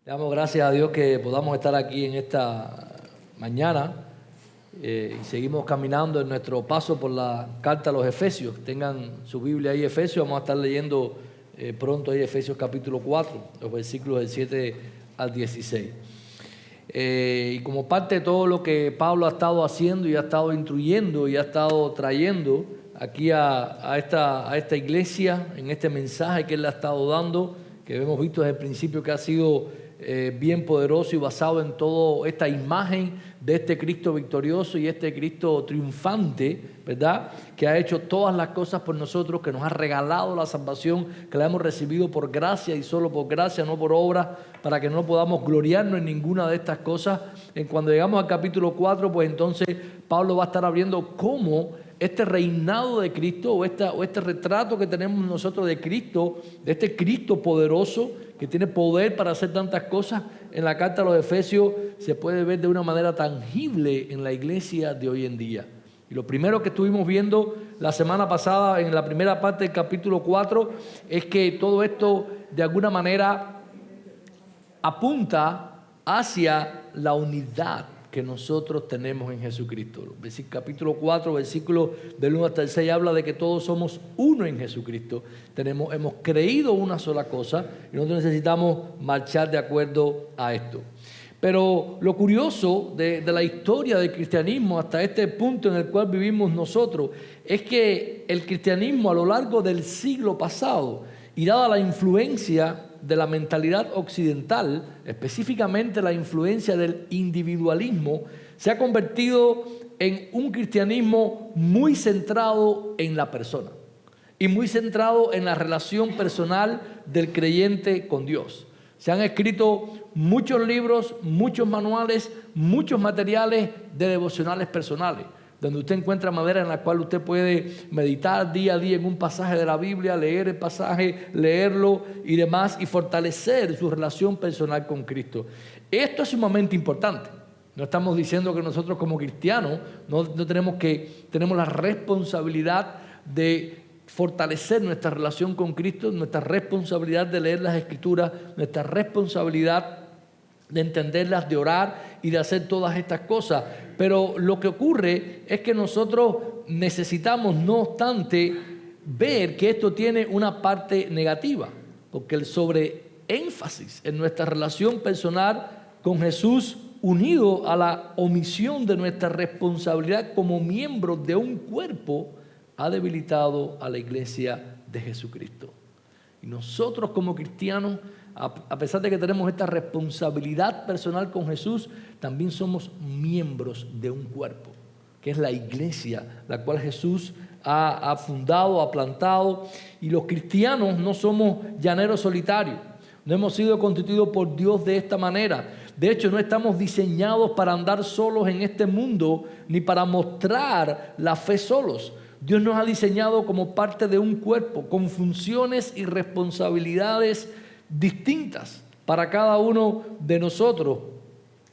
Le damos gracias a Dios que podamos estar aquí en esta mañana y seguimos caminando en nuestro paso por la carta a los Efesios. Tengan su Biblia ahí, Efesios. Vamos a estar leyendo pronto ahí Efesios capítulo 4, los versículos del 7 al 16. Y como parte de todo lo que Pablo ha estado haciendo y ha estado instruyendo y ha estado trayendo aquí a esta iglesia, en este mensaje que él le ha estado dando, que hemos visto desde el principio que ha sido bien poderoso y basado en toda esta imagen de este Cristo victorioso y este Cristo triunfante, ¿verdad? Que ha hecho todas las cosas por nosotros, que nos ha regalado la salvación, que la hemos recibido por gracia y solo por gracia, no por obra, para que no podamos gloriarnos en ninguna de estas cosas. Cuando llegamos al capítulo 4, pues entonces Pablo va a estar abriendo cómo este reinado de Cristo o este retrato que tenemos nosotros de Cristo, de este Cristo poderoso que tiene poder para hacer tantas cosas, en la carta a los Efesios se puede ver de una manera tangible en la iglesia de hoy en día. Y lo primero que estuvimos viendo la semana pasada en la primera parte del capítulo 4 es que todo esto de alguna manera apunta hacia la unidad que nosotros tenemos en Jesucristo. Capítulo 4, versículo del 1 hasta el 6 habla de que todos somos uno en Jesucristo. Hemos creído una sola cosa y nosotros necesitamos marchar de acuerdo a esto. Pero lo curioso de la historia del cristianismo hasta este punto en el cual vivimos nosotros es que el cristianismo a lo largo del siglo pasado y dada la influencia de la mentalidad occidental, específicamente la influencia del individualismo, se ha convertido en un cristianismo muy centrado en la persona y muy centrado en la relación personal del creyente con Dios. Se han escrito muchos libros, muchos manuales, muchos materiales de devocionales personales, donde usted encuentra manera en la cual usted puede meditar día a día en un pasaje de la Biblia, leer el pasaje, leerlo y demás, y fortalecer su relación personal con Cristo. Esto es sumamente importante. No estamos diciendo que nosotros como cristianos tenemos la responsabilidad de fortalecer nuestra relación con Cristo, nuestra responsabilidad de leer las Escrituras, nuestra responsabilidad de entenderlas, de orar y de hacer todas estas cosas. Pero lo que ocurre es que nosotros necesitamos, no obstante, ver que esto tiene una parte negativa, porque el sobreénfasis en nuestra relación personal con Jesús, unido a la omisión de nuestra responsabilidad como miembros de un cuerpo, ha debilitado a la iglesia de Jesucristo. Y nosotros como cristianos, a pesar de que tenemos esta responsabilidad personal con Jesús, también somos miembros de un cuerpo, que es la iglesia, la cual Jesús ha fundado, ha plantado. Y los cristianos no somos llaneros solitarios, no hemos sido constituidos por Dios de esta manera. De hecho, no estamos diseñados para andar solos en este mundo, ni para mostrar la fe solos. Dios nos ha diseñado como parte de un cuerpo, con funciones y responsabilidades distintas para cada uno de nosotros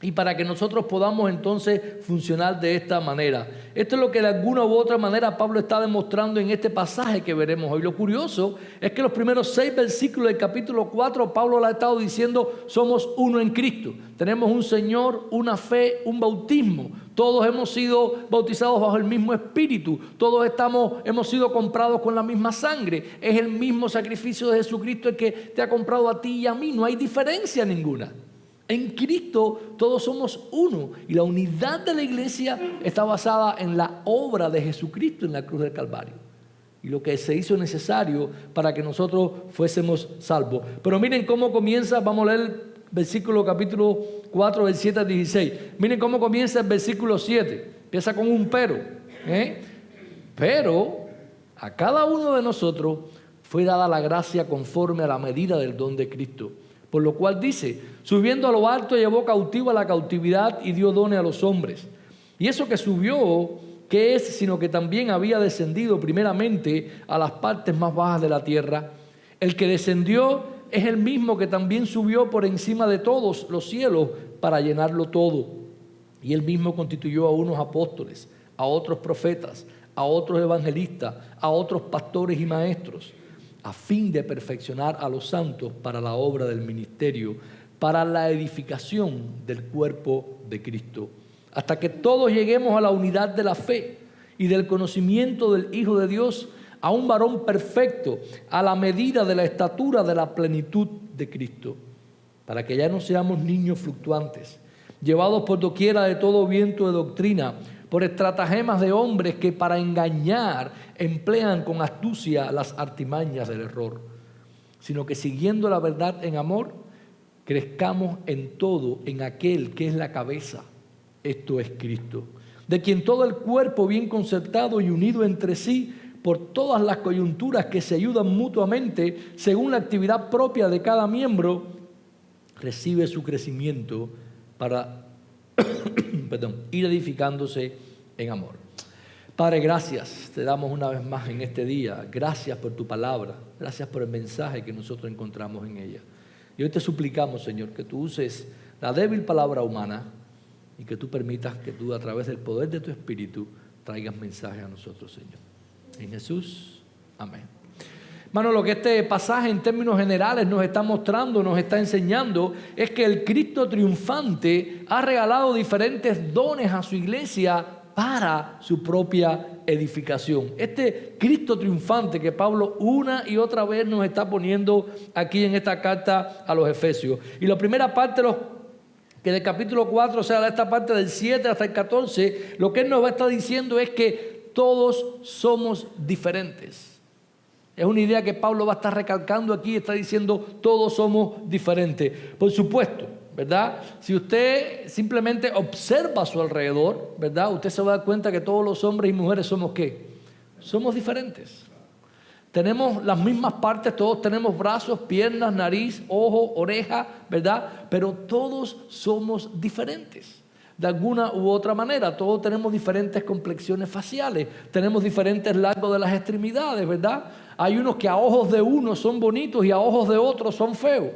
y para que nosotros podamos entonces funcionar de esta manera. Esto es lo que de alguna u otra manera Pablo está demostrando en este pasaje que veremos hoy. Lo curioso es que los primeros 6 versículos del capítulo 4 Pablo le ha estado diciendo: somos uno en Cristo, tenemos un Señor, una fe, un bautismo. Todos hemos sido bautizados bajo el mismo espíritu. Todos hemos sido comprados con la misma sangre. Es el mismo sacrificio de Jesucristo el que te ha comprado a ti y a mí. No hay diferencia ninguna. En Cristo todos somos uno. Y la unidad de la iglesia está basada en la obra de Jesucristo en la cruz del Calvario. Y lo que se hizo necesario para que nosotros fuésemos salvos. Pero miren cómo comienza. Vamos a leer capítulo 4, del 7 al 16. Miren cómo comienza el versículo 7. Empieza con un pero. Pero a cada uno de nosotros fue dada la gracia conforme a la medida del don de Cristo. Por lo cual dice: subiendo a lo alto llevó cautiva la cautividad y dio dones a los hombres. Y eso que subió, ¿qué es? Sino que también había descendido primeramente a las partes más bajas de la tierra. El que descendió es el mismo que también subió por encima de todos los cielos para llenarlo todo. Y él mismo constituyó a unos apóstoles, a otros profetas, a otros evangelistas, a otros pastores y maestros, a fin de perfeccionar a los santos para la obra del ministerio, para la edificación del cuerpo de Cristo, hasta que todos lleguemos a la unidad de la fe y del conocimiento del Hijo de Dios, a un varón perfecto, a la medida de la estatura de la plenitud de Cristo, para que ya no seamos niños fluctuantes, llevados por doquiera de todo viento de doctrina, por estratagemas de hombres que para engañar emplean con astucia las artimañas del error, sino que siguiendo la verdad en amor, crezcamos en todo en aquel que es la cabeza, esto es Cristo, de quien todo el cuerpo bien concertado y unido entre sí por todas las coyunturas que se ayudan mutuamente según la actividad propia de cada miembro, recibe su crecimiento para ir edificándose en amor. Padre, gracias, te damos una vez más en este día. Gracias por tu palabra, gracias por el mensaje que nosotros encontramos en ella. Y hoy te suplicamos, Señor, que tú uses la débil palabra humana y que tú permitas que tú, a través del poder de tu Espíritu, traigas mensaje a nosotros, Señor. En Jesús, amén. Hermano, lo que este pasaje en términos generales nos está mostrando, nos está enseñando, es que el Cristo triunfante ha regalado diferentes dones a su iglesia para su propia edificación. Este Cristo triunfante que Pablo una y otra vez nos está poniendo aquí en esta carta a los Efesios. Y la primera parte que del capítulo 4, o sea, de esta parte del 7 hasta el 14, lo que él nos va a estar diciendo es que todos somos diferentes. Es una idea que Pablo va a estar recalcando aquí, está diciendo todos somos diferentes. Por supuesto, ¿verdad? Si usted simplemente observa a su alrededor, ¿verdad? Usted se va a dar cuenta que todos los hombres y mujeres somos ¿qué? Somos diferentes. Tenemos las mismas partes, todos tenemos brazos, piernas, nariz, ojo, oreja, ¿verdad? Pero todos somos diferentes. De alguna u otra manera, todos tenemos diferentes complexiones faciales, tenemos diferentes largos de las extremidades, ¿verdad? Hay unos que a ojos de unos son bonitos y a ojos de otros son feos,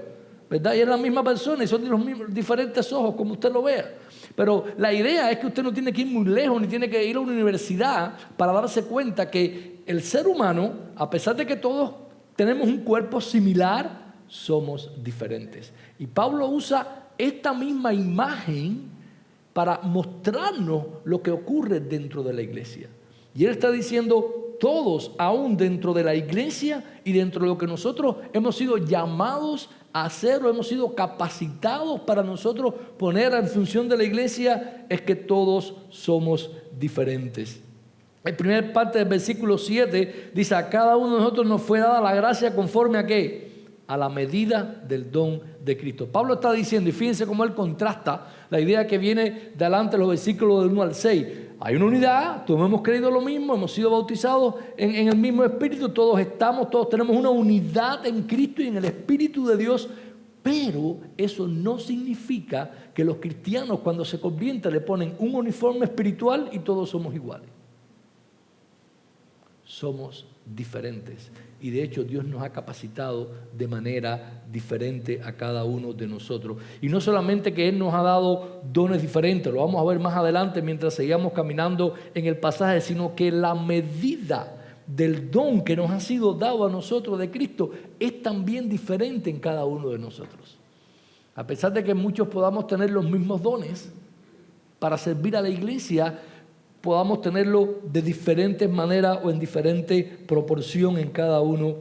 ¿verdad? Y es la misma persona y son de los mismos, diferentes ojos, como usted lo vea. Pero la idea es que usted no tiene que ir muy lejos ni tiene que ir a una universidad para darse cuenta que el ser humano, a pesar de que todos tenemos un cuerpo similar, somos diferentes. Y Pablo usa esta misma imagen para mostrarnos lo que ocurre dentro de la iglesia. Y él está diciendo, todos, aún dentro de la iglesia y dentro de lo que nosotros hemos sido llamados a hacer o hemos sido capacitados para nosotros poner en función de la iglesia, es que todos somos diferentes. En primera parte del versículo 7 dice, a cada uno de nosotros nos fue dada la gracia conforme a ¿qué? A la medida del don de Cristo. Pablo está diciendo, y fíjense cómo él contrasta la idea que viene de adelante en los versículos del 1 al 6. Hay una unidad, todos hemos creído lo mismo, hemos sido bautizados en el mismo Espíritu, todos tenemos una unidad en Cristo y en el Espíritu de Dios, pero eso no significa que los cristianos cuando se convierten le ponen un uniforme espiritual y todos somos iguales. Somos diferentes y de hecho Dios nos ha capacitado de manera diferente a cada uno de nosotros, y no solamente que Él nos ha dado dones diferentes, lo vamos a ver más adelante mientras sigamos caminando en el pasaje, sino que la medida del don que nos ha sido dado a nosotros de Cristo es también diferente en cada uno de nosotros. A pesar de que muchos podamos tener los mismos dones para servir a la iglesia, podamos tenerlo de diferentes maneras o en diferente proporción en cada uno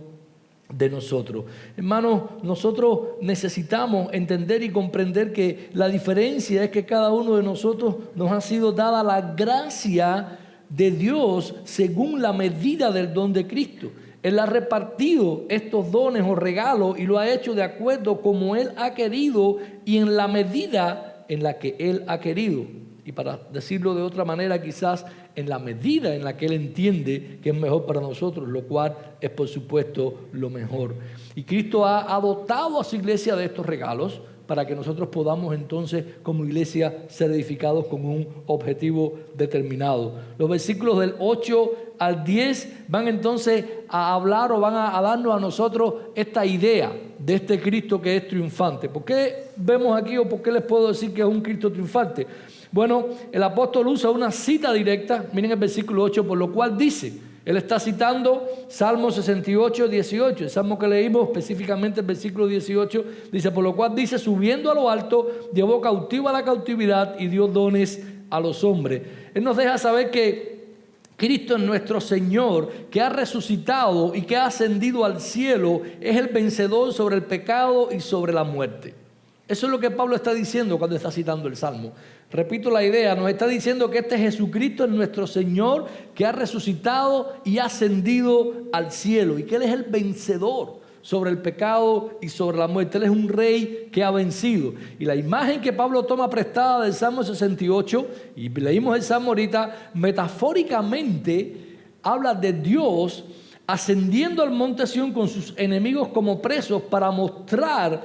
de nosotros. Hermanos, nosotros necesitamos entender y comprender que la diferencia es que cada uno de nosotros nos ha sido dada la gracia de Dios según la medida del don de Cristo. Él ha repartido estos dones o regalos y lo ha hecho de acuerdo como Él ha querido y en la medida en la que Él ha querido. Y para decirlo de otra manera, quizás en la medida en la que Él entiende que es mejor para nosotros, lo cual es por supuesto lo mejor. Y Cristo ha dotado a su iglesia de estos regalos para que nosotros podamos entonces como iglesia ser edificados con un objetivo determinado. Los versículos del 8 al 10 van entonces a hablar o van a darnos a nosotros esta idea de este Cristo que es triunfante. ¿Por qué vemos aquí o por qué les puedo decir que es un Cristo triunfante? Bueno, el apóstol usa una cita directa, miren el versículo 8, por lo cual dice, Él está citando Salmo 68, 18. El salmo que leímos, específicamente el versículo 18, dice: por lo cual dice, subiendo a lo alto, llevó cautiva la cautividad y dio dones a los hombres. Él nos deja saber que Cristo es nuestro Señor, que ha resucitado y que ha ascendido al cielo, es el vencedor sobre el pecado y sobre la muerte. Eso es lo que Pablo está diciendo cuando está citando el Salmo. Repito la idea, nos está diciendo que este Jesucristo es nuestro Señor, que ha resucitado y ha ascendido al cielo, y que Él es el vencedor sobre el pecado y sobre la muerte. Él es un rey que ha vencido. Y la imagen que Pablo toma prestada del Salmo 68, y leímos el Salmo ahorita, metafóricamente habla de Dios ascendiendo al monte Sión con sus enemigos como presos para mostrarse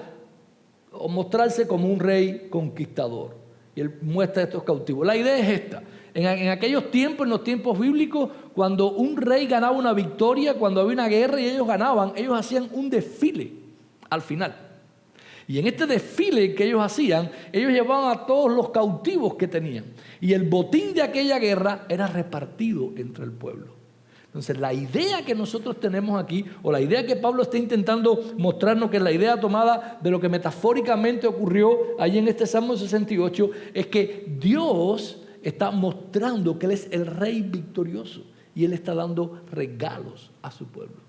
como un rey conquistador. Y Él muestra a estos cautivos. La idea es esta. En aquellos tiempos, en los tiempos bíblicos, cuando un rey ganaba una victoria, cuando había una guerra y ellos ganaban, ellos hacían un desfile al final. Y en este desfile que ellos hacían, ellos llevaban a todos los cautivos que tenían. Y el botín de aquella guerra era repartido entre el pueblo. Entonces, la idea que nosotros tenemos aquí, o la idea que Pablo está intentando mostrarnos, que es la idea tomada de lo que metafóricamente ocurrió allí en este Salmo 68, es que Dios está mostrando que Él es el rey victorioso y Él está dando regalos a su pueblo.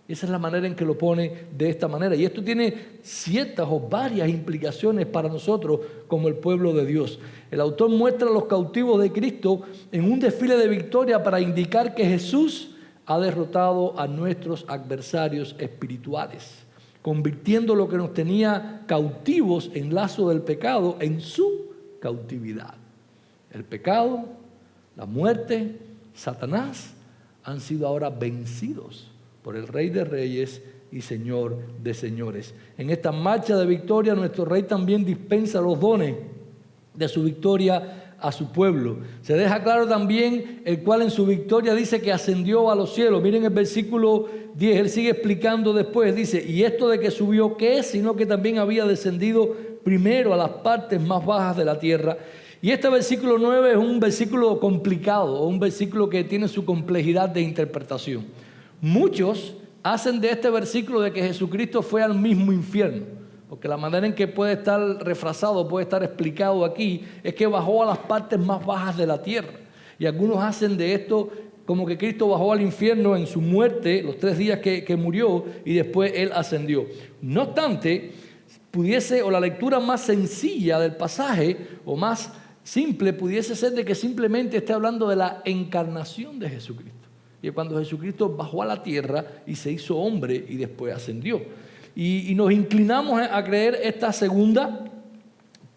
Esa es la manera en que lo pone de esta manera. Y esto tiene ciertas o varias implicaciones para nosotros como el pueblo de Dios. El autor muestra a los cautivos de Cristo en un desfile de victoria para indicar que Jesús ha derrotado a nuestros adversarios espirituales, convirtiendo lo que nos tenía cautivos en lazo del pecado en su cautividad. El pecado, la muerte, Satanás han sido ahora vencidos por el Rey de Reyes y Señor de Señores. En esta marcha de victoria, nuestro Rey también dispensa los dones de su victoria a su pueblo. Se deja claro también el cual en su victoria dice que ascendió a los cielos. Miren el versículo 10, él sigue explicando después, dice: y esto de que subió, ¿qué es? Sino que también había descendido primero a las partes más bajas de la tierra. Y este versículo 9 es un versículo complicado, un versículo que tiene su complejidad de interpretación. Muchos hacen de este versículo de que Jesucristo fue al mismo infierno, porque la manera en que puede estar refrasado, puede estar explicado aquí, es que bajó a las partes más bajas de la tierra. Y algunos hacen de esto como que Cristo bajó al infierno en su muerte, los 3 días que murió, y después Él ascendió. No obstante, pudiese, o la lectura más sencilla del pasaje, o más simple, pudiese ser de que simplemente esté hablando de la encarnación de Jesucristo. Y cuando Jesucristo bajó a la tierra y se hizo hombre y después ascendió. Y nos inclinamos a creer esta segunda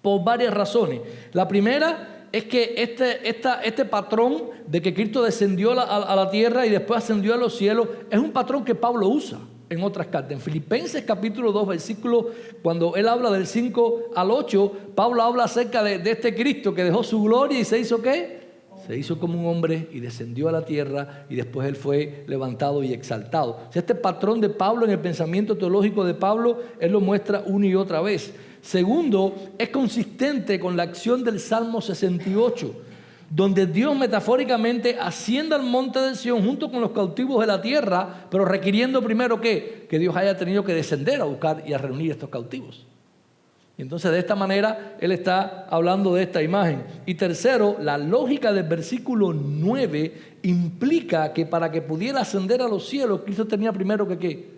por varias razones. La primera es que este patrón de que Cristo descendió a la tierra y después ascendió a los cielos es un patrón que Pablo usa en otras cartas. En Filipenses capítulo 2, versículo, cuando él habla del 5 al 8, Pablo habla acerca de este Cristo que dejó su gloria y se hizo ¿qué? Se hizo como un hombre y descendió a la tierra y después Él fue levantado y exaltado. O sea, este patrón de Pablo en el pensamiento teológico de Pablo, Él lo muestra una y otra vez. Segundo, es consistente con la acción del Salmo 68, donde Dios metafóricamente asciende al monte de Sión junto con los cautivos de la tierra, pero requiriendo primero ¿qué? Que Dios haya tenido que descender a buscar y a reunir a estos cautivos. Y entonces de esta manera Él está hablando de esta imagen. Y tercero, la lógica del versículo 9 implica que para que pudiera ascender a los cielos, Cristo tenía primero que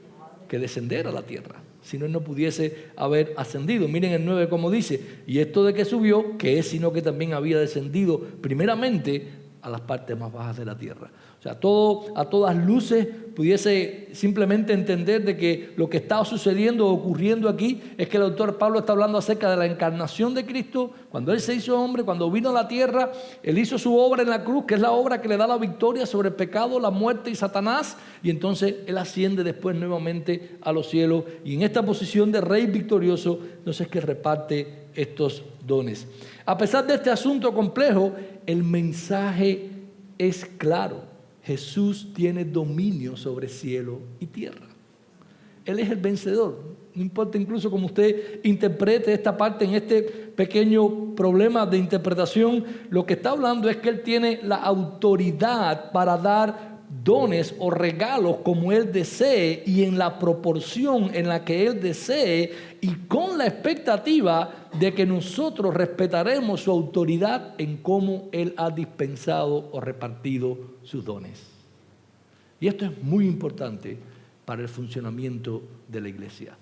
descender a la tierra. Si no, Él no pudiese haber ascendido. Miren el 9 como dice: y esto de que subió, que es sino que también había descendido primeramente a las partes más bajas de la tierra. O sea, todo a todas luces pudiese simplemente entender de que lo que estaba sucediendo o ocurriendo aquí es que el autor Pablo está hablando acerca de la encarnación de Cristo. Cuando Él se hizo hombre, cuando vino a la tierra, Él hizo su obra en la cruz, que es la obra que le da la victoria sobre el pecado, la muerte y Satanás, y entonces Él asciende después nuevamente a los cielos, y en esta posición de rey victorioso, entonces que reparte estos dones. A pesar de este asunto complejo, el mensaje es claro. Jesús tiene dominio sobre cielo y tierra. Él es el vencedor. No importa incluso cómo usted interprete esta parte en este pequeño problema de interpretación, lo que está hablando es que Él tiene la autoridad para dar dones o regalos como Él desee y en la proporción en la que Él desee y con la expectativa de que nosotros respetaremos su autoridad en cómo Él ha dispensado o repartido sus dones. Y esto es muy importante para el funcionamiento de la iglesia.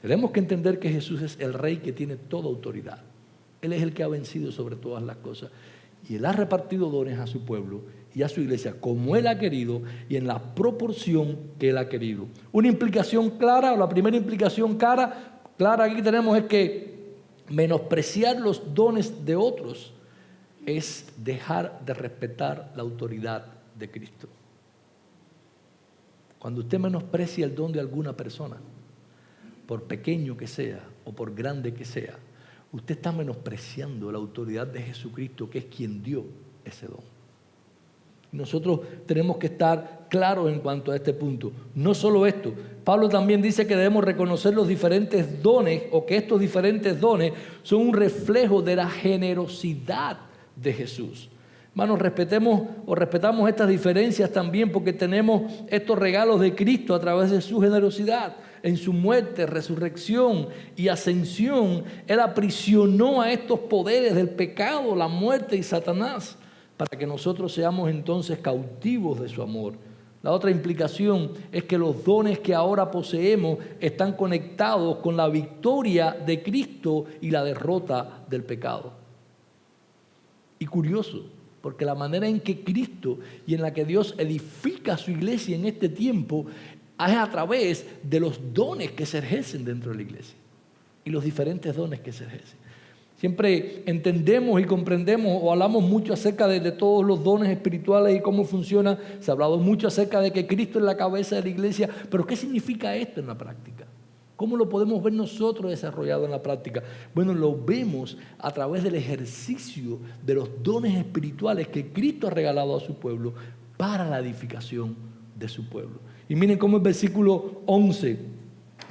Tenemos que entender que Jesús es el Rey que tiene toda autoridad. Él es el que ha vencido sobre todas las cosas. Y Él ha repartido dones a su pueblo y a su iglesia como Él ha querido y en la proporción que Él ha querido. Una implicación clara, o la primera implicación clara aquí tenemos es que menospreciar los dones de otros es dejar de respetar la autoridad de Cristo. Cuando usted menosprecia el don de alguna persona, por pequeño que sea o por grande que sea, usted está menospreciando la autoridad de Jesucristo, que es quien dio ese don. Nosotros tenemos que estar claros en cuanto a este punto. No solo esto, Pablo también dice que debemos reconocer los diferentes dones, o que estos diferentes dones son un reflejo de la generosidad de Jesús. Hermanos, respetamos estas diferencias también porque tenemos estos regalos de Cristo a través de su generosidad. En su muerte, resurrección y ascensión, Él aprisionó a estos poderes del pecado, la muerte y Satanás, para que nosotros seamos entonces cautivos de su amor. La otra implicación es que los dones que ahora poseemos están conectados con la victoria de Cristo y la derrota del pecado. Y curioso, porque la manera en que Cristo y en la que Dios edifica su iglesia en este tiempo es a través de los dones que se ejercen dentro de la iglesia y los diferentes dones que se ejercen. Siempre entendemos y comprendemos o hablamos mucho acerca de todos los dones espirituales y cómo funcionan. Se ha hablado mucho acerca de que Cristo es la cabeza de la iglesia, pero ¿qué significa esto en la práctica? ¿Cómo lo podemos ver nosotros desarrollado en la práctica? Bueno, lo vemos a través del ejercicio de los dones espirituales que Cristo ha regalado a su pueblo para la edificación de su pueblo. Y miren cómo el versículo 11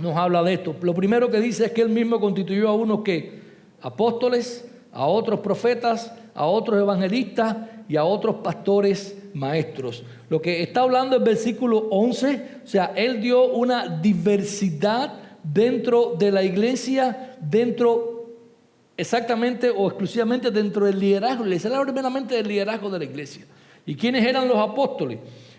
nos habla de esto. Lo primero que dice es que Él mismo constituyó a unos que apóstoles, a otros profetas, a otros evangelistas y a otros pastores maestros. Lo que está hablando el versículo 11, o sea, Él dio una diversidad dentro de la iglesia, exactamente o exclusivamente dentro del liderazgo. Les habla primeramente del liderazgo de la iglesia. ¿Y quiénes eran los apóstoles?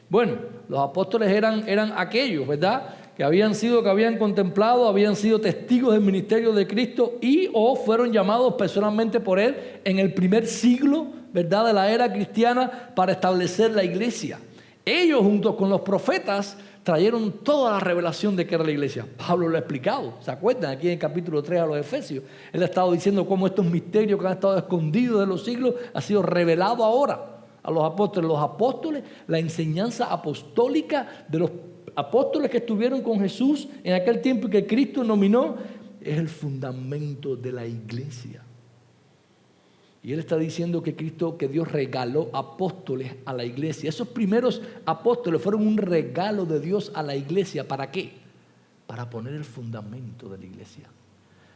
Bueno, los apóstoles eran aquellos, ¿verdad?, que habían contemplado, habían sido testigos del ministerio de Cristo y o fueron llamados personalmente por Él en el primer siglo, ¿verdad?, de la era cristiana para establecer la iglesia. Ellos junto con los profetas trajeron toda la revelación de que era la iglesia. Pablo lo ha explicado, ¿se acuerdan? Aquí en el capítulo 3 a los Efesios. Él ha estado diciendo cómo estos misterios que han estado escondidos de los siglos han sido revelados ahora a los apóstoles. Los apóstoles, la enseñanza apostólica de los apóstoles que estuvieron con Jesús en aquel tiempo y que Cristo nominó, es el fundamento de la iglesia. Y Él está diciendo que Dios regaló apóstoles a la iglesia. Esos primeros apóstoles fueron un regalo de Dios a la iglesia. ¿Para qué? Para poner el fundamento de la iglesia.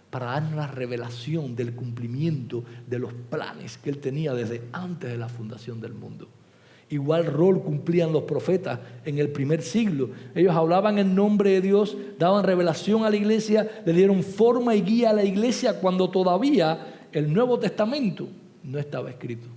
Para darnos la revelación del cumplimiento de los planes que Él tenía desde antes de la fundación del mundo. Igual rol cumplían los profetas en el primer siglo. Ellos hablaban en nombre de Dios, daban revelación a la iglesia, le dieron forma y guía a la iglesia cuando todavía el Nuevo Testamento no estaba escrito.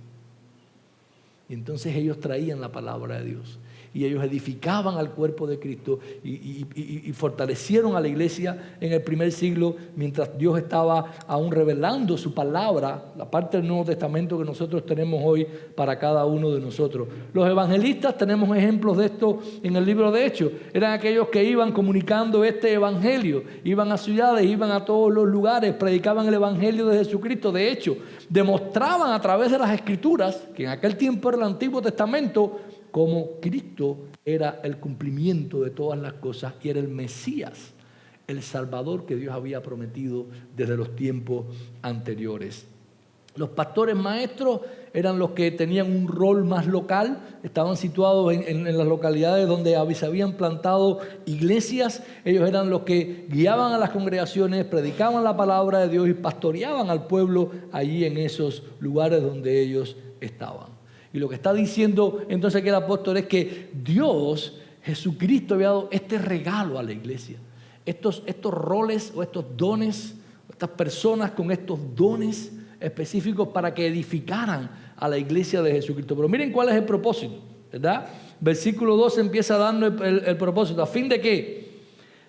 Y entonces ellos traían la palabra de Dios y ellos edificaban al cuerpo de Cristo y fortalecieron a la iglesia en el primer siglo mientras Dios estaba aún revelando su palabra, la parte del Nuevo Testamento que nosotros tenemos hoy para cada uno de nosotros. Los evangelistas, tenemos ejemplos de esto en el libro de Hechos, eran aquellos que iban comunicando este evangelio, iban a ciudades, iban a todos los lugares, predicaban el evangelio de Jesucristo. De hecho, demostraban a través de las escrituras, que en aquel tiempo era el Antiguo Testamento, como Cristo era el cumplimiento de todas las cosas y era el Mesías, el Salvador que Dios había prometido desde los tiempos anteriores. Los pastores maestros eran los que tenían un rol más local, estaban situados en las localidades donde se habían plantado iglesias. Ellos eran los que guiaban a las congregaciones, predicaban la palabra de Dios y pastoreaban al pueblo allí en esos lugares donde ellos estaban. Y lo que está diciendo entonces aquí el apóstol es que Dios, Jesucristo, había dado este regalo a la iglesia. Estos roles o estos dones, estas personas con estos dones específicos para que edificaran a la iglesia de Jesucristo. Pero miren cuál es el propósito, ¿verdad? Versículo 2 empieza dando el propósito. ¿A fin de qué?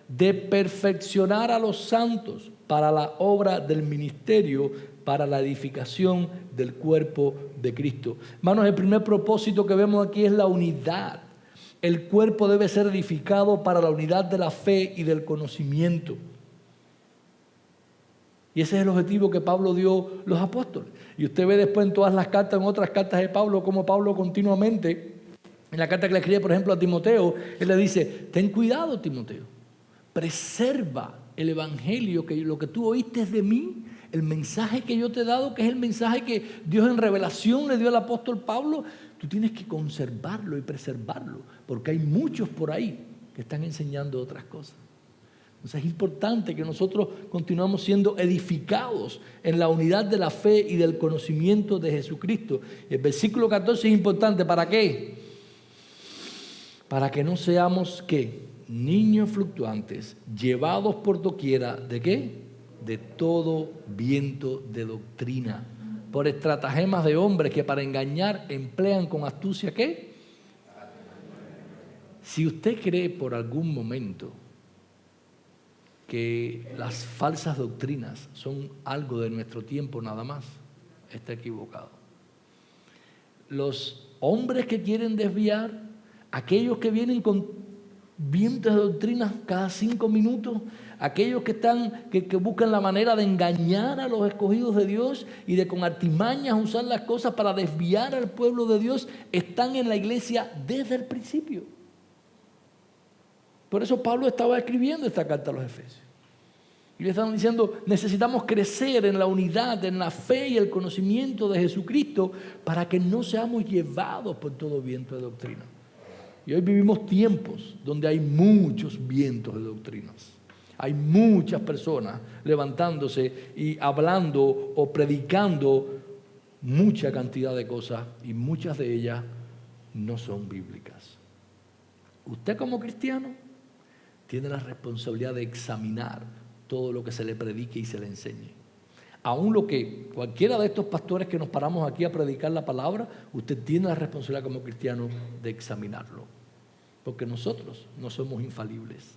De perfeccionar a los santos para la obra del ministerio, para la edificación del cuerpo de Cristo. Hermanos, el primer propósito que vemos aquí es la unidad. El cuerpo debe ser edificado para la unidad de la fe y del conocimiento. Y ese es el objetivo que Pablo dio a los apóstoles. Y usted ve después en todas las cartas, en otras cartas de Pablo, como Pablo continuamente, en la carta que le escribe, por ejemplo, a Timoteo, él le dice, ten cuidado, Timoteo, preserva el evangelio, que lo que tú oíste de mí, el mensaje que yo te he dado, que es el mensaje que Dios en revelación le dio al apóstol Pablo, tú tienes que conservarlo y preservarlo, porque hay muchos por ahí que están enseñando otras cosas. Entonces es importante que nosotros continuemos siendo edificados en la unidad de la fe y del conocimiento de Jesucristo. El versículo 14 es importante. ¿Para qué? Para que no seamos, ¿qué? Niños fluctuantes, llevados por doquiera, ¿de qué? De todo viento de doctrina, por estratagemas de hombres que para engañar emplean con astucia, ¿qué? Si usted cree por algún momento que las falsas doctrinas son algo de nuestro tiempo nada más, está equivocado. Los hombres que quieren desviar, aquellos que vienen con vientos de doctrinas cada 5 minutos, aquellos que buscan la manera de engañar a los escogidos de Dios y de con artimañas usar las cosas para desviar al pueblo de Dios, están en la iglesia desde el principio. Por eso Pablo estaba escribiendo esta carta a los Efesios. Y le estaban diciendo, necesitamos crecer en la unidad, en la fe y el conocimiento de Jesucristo para que no seamos llevados por todo viento de doctrina. Y hoy vivimos tiempos donde hay muchos vientos de doctrinas. Hay muchas personas levantándose y hablando o predicando mucha cantidad de cosas y muchas de ellas no son bíblicas. Usted como cristiano tiene la responsabilidad de examinar todo lo que se le predique y se le enseñe. Aún lo que cualquiera de estos pastores que nos paramos aquí a predicar la palabra, usted tiene la responsabilidad como cristiano de examinarlo. Porque nosotros no somos infalibles.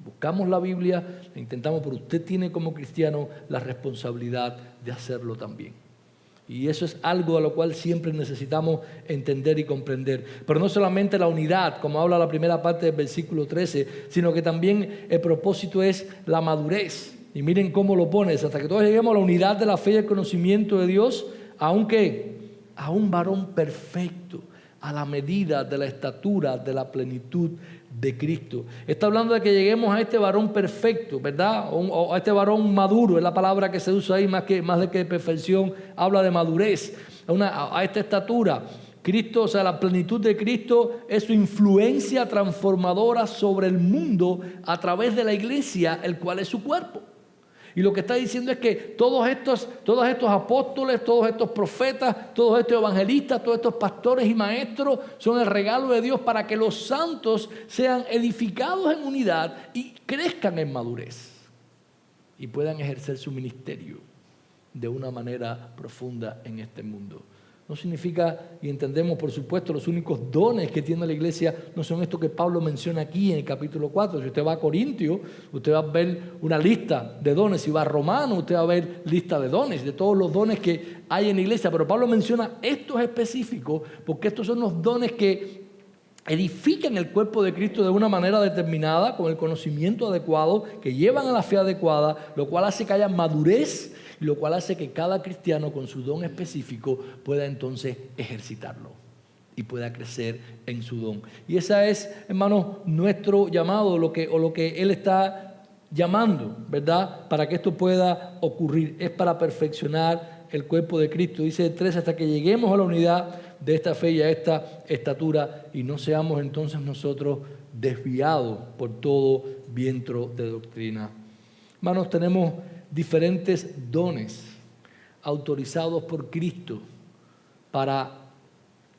Buscamos la Biblia, la intentamos, pero usted tiene como cristiano la responsabilidad de hacerlo también. Y eso es algo a lo cual siempre necesitamos entender y comprender. Pero no solamente la unidad, como habla la primera parte del versículo 13, sino que también el propósito es la madurez. Y miren cómo lo pones, hasta que todos lleguemos a la unidad de la fe y el conocimiento de Dios, aunque a un varón perfecto, a la medida de la estatura de la plenitud de Cristo. Está hablando de que lleguemos a este varón perfecto, ¿verdad? O a este varón maduro, es la palabra que se usa ahí, más de que de perfección, habla de madurez, a esta estatura. Cristo, o sea, la plenitud de Cristo es su influencia transformadora sobre el mundo a través de la iglesia, el cual es su cuerpo. Y lo que está diciendo es que todos estos apóstoles, todos estos profetas, todos estos evangelistas, todos estos pastores y maestros son el regalo de Dios para que los santos sean edificados en unidad y crezcan en madurez y puedan ejercer su ministerio de una manera profunda en este mundo. No significa, y entendemos por supuesto, los únicos dones que tiene la iglesia no son estos que Pablo menciona aquí en el capítulo 4. Si usted va a Corintios, usted va a ver una lista de dones. Si va a Romanos, usted va a ver lista de dones, de todos los dones que hay en la iglesia. Pero Pablo menciona estos específicos porque estos son los dones que edifican el cuerpo de Cristo de una manera determinada, con el conocimiento adecuado, que llevan a la fe adecuada, lo cual hace que haya madurez, y lo cual hace que cada cristiano con su don específico pueda entonces ejercitarlo y pueda crecer en su don. Y esa es, hermanos, nuestro llamado, lo que Él está llamando, ¿verdad? Para que esto pueda ocurrir, es para perfeccionar el cuerpo de Cristo. Dice el 3, hasta que lleguemos a la unidad de esta fe y a esta estatura y no seamos entonces nosotros desviados por todo viento de doctrina. Hermanos, tenemos diferentes dones autorizados por Cristo para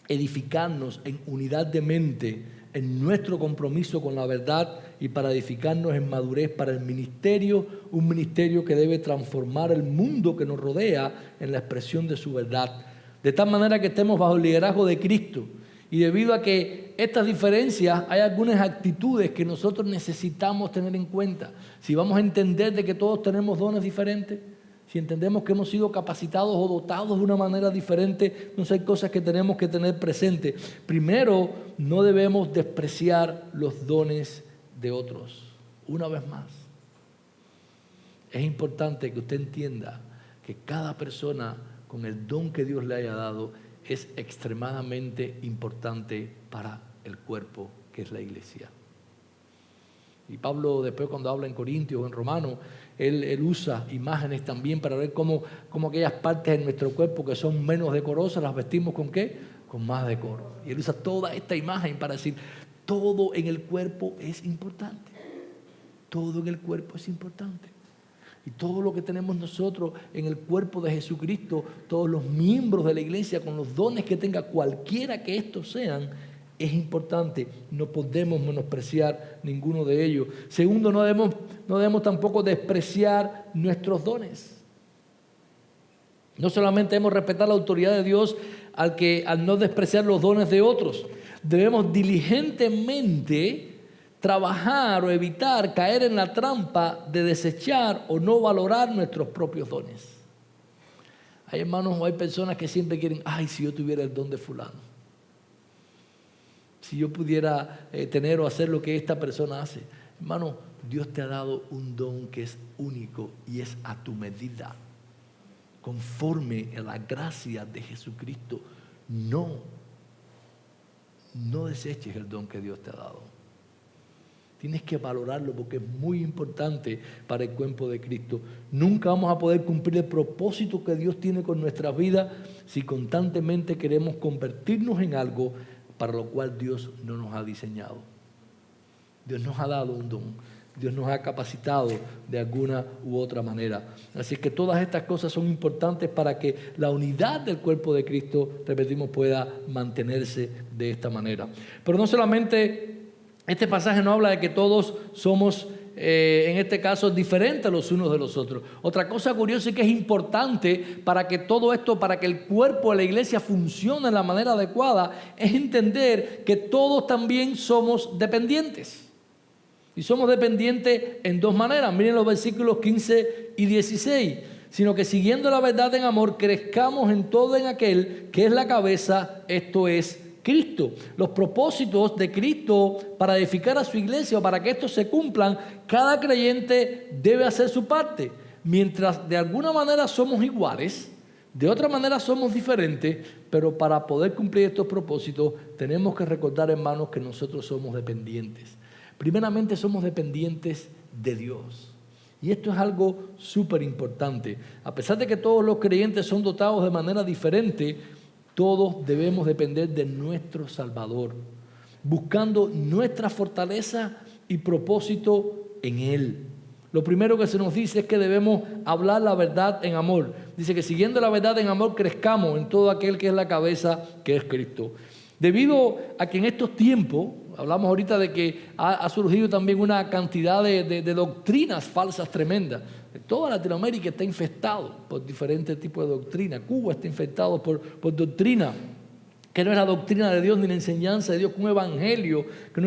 edificarnos en unidad de mente, en nuestro compromiso con la verdad y para edificarnos en madurez para el ministerio, un ministerio que debe transformar el mundo que nos rodea en la expresión de su verdad, de tal manera que estemos bajo el liderazgo de Cristo. Y debido a que estas diferencias, hay algunas actitudes que nosotros necesitamos tener en cuenta. Si vamos a entender de que todos tenemos dones diferentes, si entendemos que hemos sido capacitados o dotados de una manera diferente, entonces hay cosas que tenemos que tener presentes. Primero, no debemos despreciar los dones de otros. Una vez más, es importante que usted entienda que cada persona con el don que Dios le haya dado es extremadamente importante para el cuerpo que es la iglesia. Y Pablo después cuando habla en Corintios o en Romanos, él usa imágenes también para ver cómo aquellas partes de nuestro cuerpo que son menos decorosas las vestimos ¿con qué? Con más decoro. Y él usa toda esta imagen para decir, todo en el cuerpo es importante. Todo en el cuerpo es importante. Y todo lo que tenemos nosotros en el cuerpo de Jesucristo, todos los miembros de la iglesia con los dones que tenga cualquiera que estos sean, es importante. No podemos menospreciar ninguno de ellos. Segundo, no debemos tampoco despreciar nuestros dones. No solamente debemos respetar la autoridad de Dios al no despreciar los dones de otros. Debemos diligentemente trabajar o evitar caer en la trampa de desechar o no valorar nuestros propios dones. Hay hermanos o hay personas que siempre quieren, ay, si yo tuviera el don de fulano. Si yo pudiera tener o hacer lo que esta persona hace. Hermano, Dios te ha dado un don que es único y es a tu medida. Conforme a la gracia de Jesucristo, no deseches el don que Dios te ha dado. Tienes que valorarlo porque es muy importante para el cuerpo de Cristo. Nunca vamos a poder cumplir el propósito que Dios tiene con nuestras vidas si constantemente queremos convertirnos en algo para lo cual Dios no nos ha diseñado. Dios nos ha dado un don. Dios nos ha capacitado de alguna u otra manera. Así que todas estas cosas son importantes para que la unidad del cuerpo de Cristo, repetimos, pueda mantenerse de esta manera. Pero no solamente este pasaje no habla de que todos somos, en este caso, diferentes los unos de los otros. Otra cosa curiosa y que es importante para que todo esto, para que el cuerpo de la iglesia funcione de la manera adecuada, es entender que todos también somos dependientes. Y somos dependientes en dos maneras. Miren los versículos 15 y 16. Sino que siguiendo la verdad en amor, crezcamos en todo en aquel que es la cabeza, esto es Cristo. Los propósitos de Cristo para edificar a su iglesia o para que estos se cumplan, cada creyente debe hacer su parte. Mientras de alguna manera somos iguales, de otra manera somos diferentes, pero para poder cumplir estos propósitos tenemos que recordar, hermanos, que nosotros somos dependientes. Primeramente somos dependientes de Dios. Y esto es algo súper importante. A pesar de que todos los creyentes son dotados de manera diferente, todos debemos depender de nuestro Salvador, buscando nuestra fortaleza y propósito en Él. Lo primero que se nos dice es que debemos hablar la verdad en amor. Dice que siguiendo la verdad en amor crezcamos en todo aquel que es la cabeza, que es Cristo. Debido a que en estos tiempos, hablamos ahorita de que ha surgido también una cantidad de doctrinas falsas tremendas. Toda Latinoamérica está infestado por diferentes tipos de doctrinas. Cuba está infectado por doctrina que no es la doctrina de Dios ni la enseñanza de Dios, que un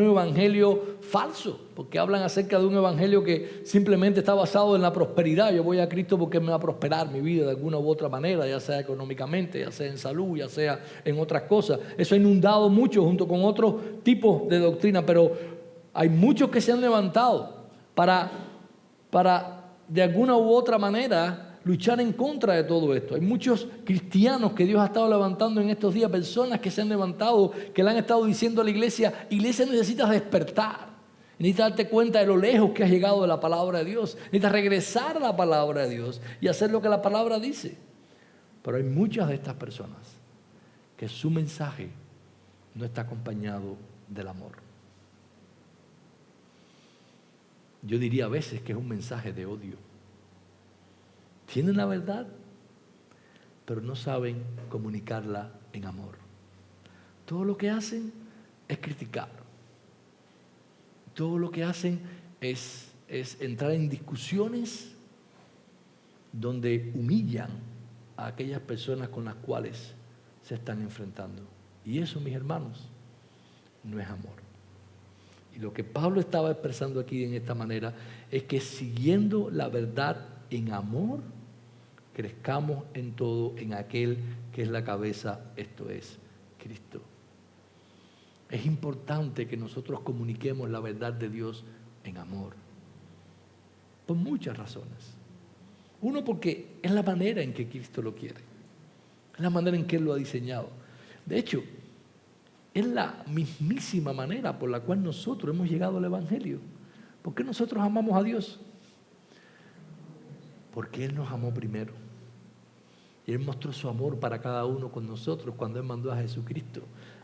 evangelio falso, porque hablan acerca de un evangelio que simplemente está basado en la prosperidad. Yo voy a Cristo porque me va a prosperar mi vida de alguna u otra manera, ya sea económicamente, ya sea en salud, ya sea en otras cosas. Eso ha inundado mucho junto con otros tipos de doctrina, pero hay muchos que se han levantado para de alguna u otra manera luchar en contra de todo esto. Hay muchos cristianos que Dios ha estado levantando en estos días, personas que se han levantado, que le han estado diciendo a la iglesia, iglesia, necesitas despertar, necesitas darte cuenta de lo lejos que has llegado de la palabra de Dios, necesitas regresar a la palabra de Dios y hacer lo que la palabra dice. Pero hay muchas de estas personas que su mensaje no está acompañado del amor. Yo diría a veces que es un mensaje de odio. Tienen la verdad, pero no saben comunicarla en amor. todo lo que hacen es criticar. Todo lo que hacen es entrar en discusiones donde humillan a aquellas personas con las cuales se están enfrentando. Y eso, mis hermanos, no es amor. Y lo que Pablo estaba expresando aquí en esta manera es que siguiendo la verdad en amor, crezcamos en todo en aquel que es la cabeza, esto es Cristo. Es importante que nosotros comuniquemos la verdad de Dios en amor, por muchas razones. Uno, porque es la manera en que Cristo lo quiere, es la manera en que Él lo ha diseñado. De hecho, es la mismísima manera por la cual nosotros hemos llegado al Evangelio. ¿Por qué nosotros amamos a Dios? Porque Él nos amó primero. Y Él mostró su amor para cada uno con nosotros cuando Él mandó a Jesucristo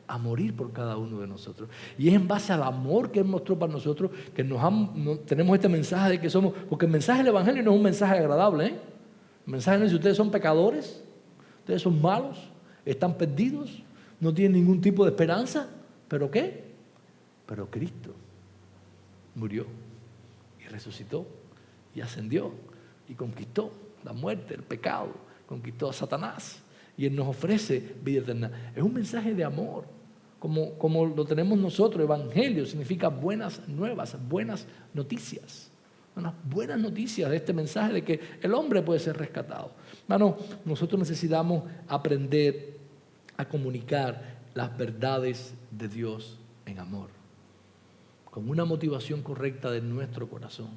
a morir por cada uno de nosotros. Y es en base al amor que Él mostró para nosotros que tenemos este mensaje de que somos, porque el mensaje del Evangelio no es un mensaje agradable, ¿eh? El mensaje no dice: ustedes son pecadores, ustedes son malos, están perdidos, no tienen ningún tipo de esperanza. ¿Pero qué? Pero Cristo murió y resucitó y ascendió y conquistó la muerte, el pecado, conquistó a Satanás y Él nos ofrece vida eterna. Es un mensaje de amor, como lo tenemos nosotros. Evangelio significa buenas nuevas, buenas noticias. Unas buenas noticias de este mensaje de que el hombre puede ser rescatado. Hermano, nosotros necesitamos aprender a comunicar las verdades de Dios en amor, con una motivación correcta de nuestro corazón,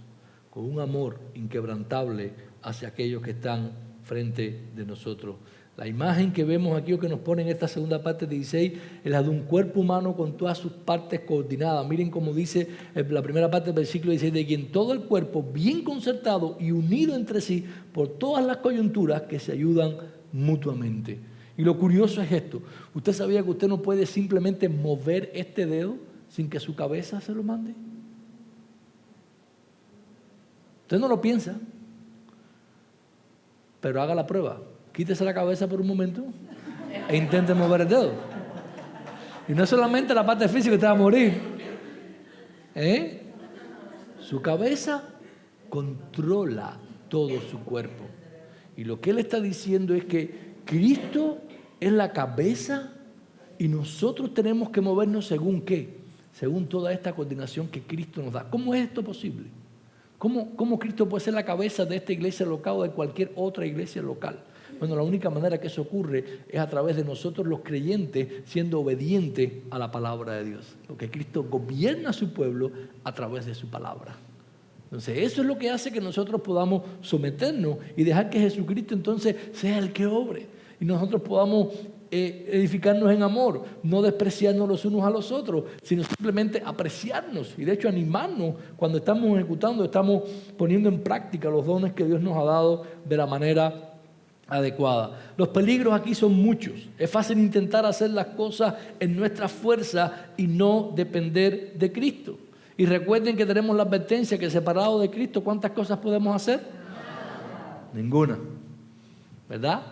con un amor inquebrantable hacia aquellos que están frente de nosotros. La imagen que vemos aquí, o que nos pone en esta segunda parte de 16, es la de un cuerpo humano con todas sus partes coordinadas. Miren cómo dice la primera parte del versículo 16, de quien todo el cuerpo, bien concertado y unido entre sí por todas las coyunturas que se ayudan mutuamente. Y lo curioso es esto: ¿usted sabía que usted no puede simplemente mover este dedo sin que su cabeza se lo mande? Usted no lo piensa, pero haga la prueba. Quítese la cabeza por un momento e intente mover el dedo. Y no solamente la parte física, usted va a morir. Su cabeza controla todo su cuerpo. Y lo que Él está diciendo es que Cristo es la cabeza y nosotros tenemos que movernos según ¿qué? Según toda esta coordinación que Cristo nos da. ¿Cómo es esto posible? ¿Cómo Cristo puede ser la cabeza de esta iglesia local o de cualquier otra iglesia local? Bueno, la única manera que eso ocurre es a través de nosotros los creyentes siendo obedientes a la palabra de Dios. Porque Cristo gobierna a su pueblo a través de su palabra. Entonces eso es lo que hace que nosotros podamos someternos y dejar que Jesucristo entonces sea el que obre. Y nosotros podamos edificarnos en amor, no despreciarnos los unos a los otros, sino simplemente apreciarnos y de hecho animarnos cuando estamos ejecutando, estamos poniendo en práctica los dones que Dios nos ha dado de la manera adecuada. Los peligros aquí son muchos. Es fácil intentar hacer las cosas en nuestra fuerza y no depender de Cristo. Y recuerden que tenemos la advertencia que separados de Cristo, ¿cuántas cosas podemos hacer? Ninguna, ¿verdad?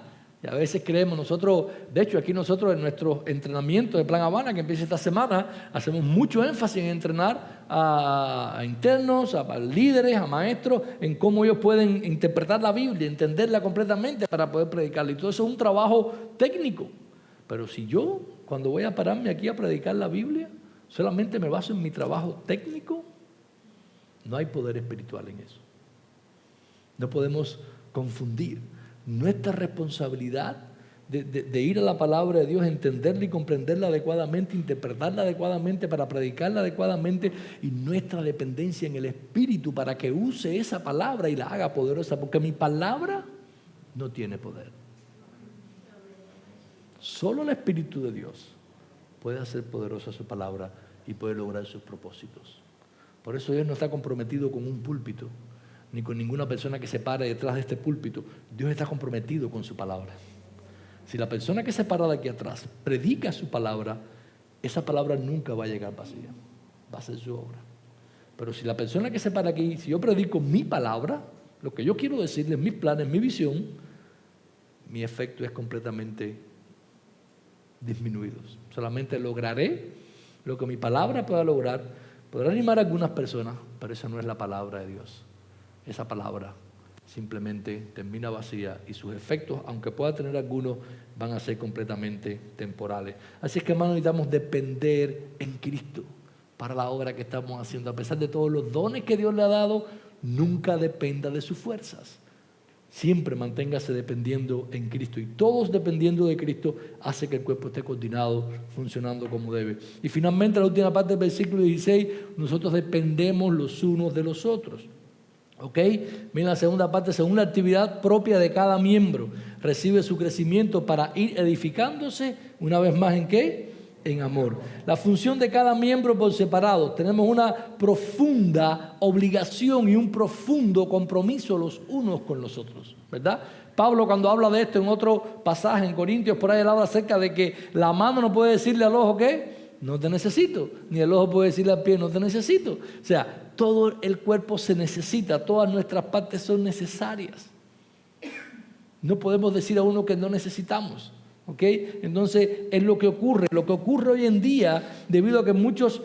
Y a veces creemos nosotros, de hecho aquí nosotros en nuestro entrenamiento de Plan Habana que empieza esta semana, hacemos mucho énfasis en entrenar a internos, a líderes, a maestros, en cómo ellos pueden interpretar la Biblia, entenderla completamente para poder predicarla. Y todo eso es un trabajo técnico. Pero si yo, cuando voy a pararme aquí a predicar la Biblia, solamente me baso en mi trabajo técnico, no hay poder espiritual en eso. No podemos confundir nuestra responsabilidad de ir a la palabra de Dios, entenderla y comprenderla adecuadamente, interpretarla adecuadamente para predicarla adecuadamente, y nuestra dependencia en el Espíritu para que use esa palabra y la haga poderosa, porque mi palabra no tiene poder. Solo el Espíritu de Dios puede hacer poderosa su palabra y puede lograr sus propósitos. Por eso Dios no está comprometido con un púlpito, ni con ninguna persona que se pare detrás de este púlpito. Dios está comprometido con su palabra. Si la persona que se para de aquí atrás predica su palabra, esa palabra nunca va a llegar vacía, va a ser su obra. Pero si la persona que se para aquí, si yo predico mi palabra, lo que yo quiero decirles, mis planes, mi visión, mi efecto es completamente disminuidos. Solamente lograré lo que mi palabra pueda lograr. Podrá animar a algunas personas, pero esa no es la palabra de Dios. Esa palabra simplemente termina vacía y sus efectos, aunque pueda tener algunos, van a ser completamente temporales. Así es que, hermanos, necesitamos depender en Cristo para la obra que estamos haciendo. A pesar de todos los dones que Dios le ha dado, nunca dependa de sus fuerzas. Siempre manténgase dependiendo en Cristo, y todos dependiendo de Cristo hace que el cuerpo esté coordinado, funcionando como debe. Y finalmente, la última parte del versículo 16, nosotros dependemos los unos de los otros. ¿Ok? Miren la segunda parte: según la actividad propia de cada miembro, recibe su crecimiento para ir edificándose, una vez más, ¿en qué? En amor. La función de cada miembro por separado. Tenemos una profunda obligación y un profundo compromiso los unos con los otros, ¿verdad? Pablo, cuando habla de esto en otro pasaje en Corintios, por ahí él habla acerca de que la mano no puede decirle al ojo ¿qué? No te necesito. Ni el ojo puede decirle al pie, no te necesito. O sea, todo el cuerpo se necesita, todas nuestras partes son necesarias. No podemos decir a uno que no necesitamos. ¿Ok? Entonces es lo que ocurre hoy en día, debido a que muchos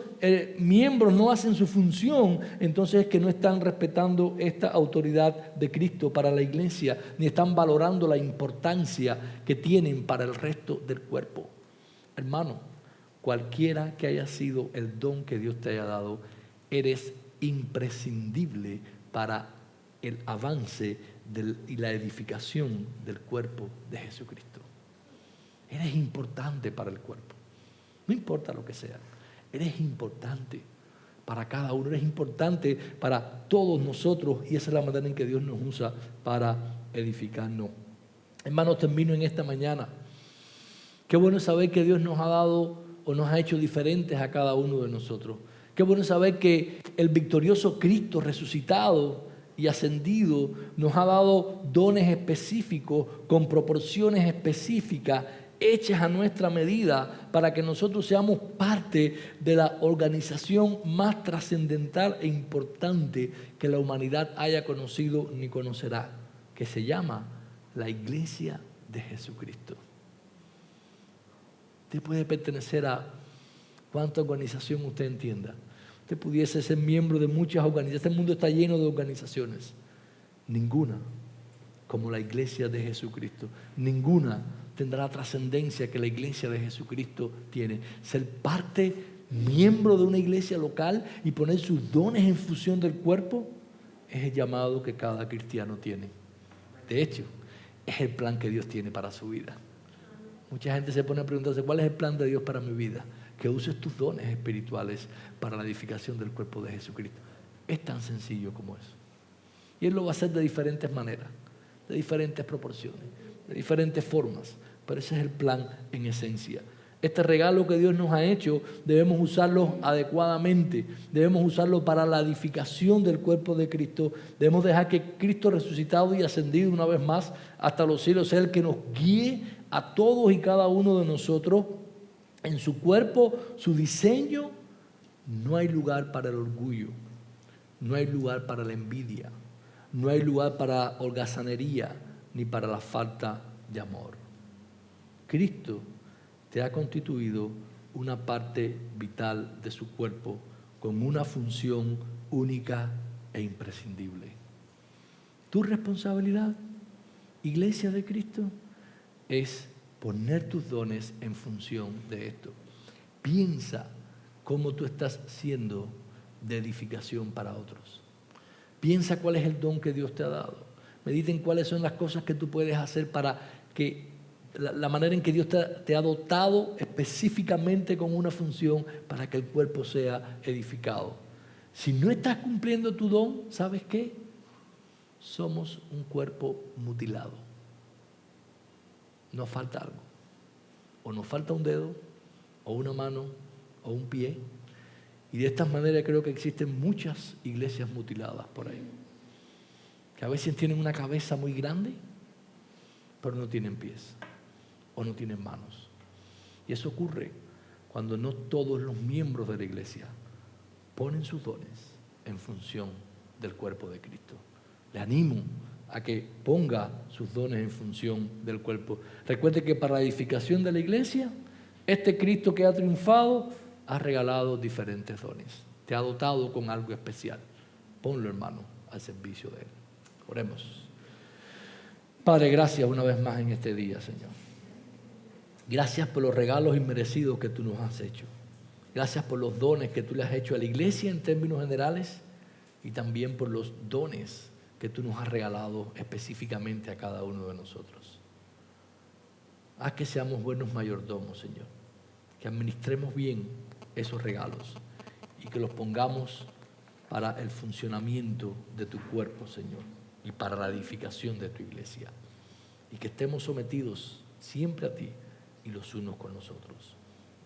miembros no hacen su función. Entonces es que no están respetando esta autoridad de Cristo para la iglesia, ni están valorando la importancia que tienen para el resto del cuerpo. Hermano, cualquiera que haya sido el don que Dios te haya dado, eres imprescindible para el avance y la edificación del cuerpo de Jesucristo. Eres importante para el cuerpo. No importa lo que sea. Eres importante para cada uno. Eres importante para todos nosotros. Y esa es la manera en que Dios nos usa para edificarnos. Hermanos, termino en esta mañana. Qué bueno saber que Dios nos ha dado o nos ha hecho diferentes a cada uno de nosotros. Qué bueno saber que el victorioso Cristo resucitado y ascendido nos ha dado dones específicos con proporciones específicas hechas a nuestra medida para que nosotros seamos parte de la organización más trascendental e importante que la humanidad haya conocido ni conocerá, que se llama la Iglesia de Jesucristo. Usted puede pertenecer a cuánta organización usted entienda. Usted pudiese ser miembro de muchas organizaciones. Este mundo está lleno de organizaciones. Ninguna como la Iglesia de Jesucristo. Ninguna tendrá la trascendencia que la Iglesia de Jesucristo tiene. Ser parte, miembro de una iglesia local y poner sus dones en función del cuerpo es el llamado que cada cristiano tiene. De hecho, es el plan que Dios tiene para su vida. Mucha gente se pone a preguntarse, ¿cuál es el plan de Dios para mi vida? Que uses tus dones espirituales para la edificación del cuerpo de Jesucristo. Es tan sencillo como eso. Y Él lo va a hacer de diferentes maneras, de diferentes proporciones, de diferentes formas. Pero ese es el plan en esencia. Este regalo que Dios nos ha hecho debemos usarlo adecuadamente. Debemos usarlo para la edificación del cuerpo de Cristo. Debemos dejar que Cristo resucitado y ascendido una vez más hasta los cielos sea el que nos guíe a todos y cada uno de nosotros en su cuerpo, su diseño. No hay lugar para el orgullo, no hay lugar para la envidia, no hay lugar para holgazanería ni para la falta de amor. Cristo te ha constituido una parte vital de su cuerpo con una función única e imprescindible. Tu responsabilidad, Iglesia de Cristo, es poner tus dones en función de esto. Piensa cómo tú estás siendo de edificación para otros. Piensa cuál es el don que Dios te ha dado. Medita en cuáles son las cosas que tú puedes hacer para que la manera en que Dios te ha dotado específicamente con una función para que el cuerpo sea edificado. Si no estás cumpliendo tu don, ¿sabes qué? Somos un cuerpo mutilado. Nos falta algo. O nos falta un dedo, o una mano, o un pie. Y de esta manera creo que existen muchas iglesias mutiladas por ahí. Que a veces tienen una cabeza muy grande, pero no tienen pies. O no tienen manos. Y eso ocurre cuando no todos los miembros de la iglesia ponen sus dones en función del cuerpo de Cristo. Le animo a que ponga sus dones en función del cuerpo. Recuerde que para la edificación de la iglesia Este Cristo que ha triunfado ha regalado diferentes dones. Te ha dotado con algo especial. Ponlo, hermano, al servicio de Él. Oremos. Padre, gracias una vez más en este día, Señor. Gracias por los regalos inmerecidos que tú nos has hecho. Gracias por los dones que tú le has hecho a la iglesia en términos generales y también por los dones que tú nos has regalado específicamente a cada uno de nosotros. Haz que seamos buenos mayordomos, Señor, que administremos bien esos regalos y que los pongamos para el funcionamiento de tu cuerpo, Señor, y para la edificación de tu iglesia. Y que estemos sometidos siempre a ti y los unos con los otros.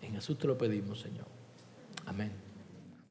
En Jesús te lo pedimos, Señor. Amén.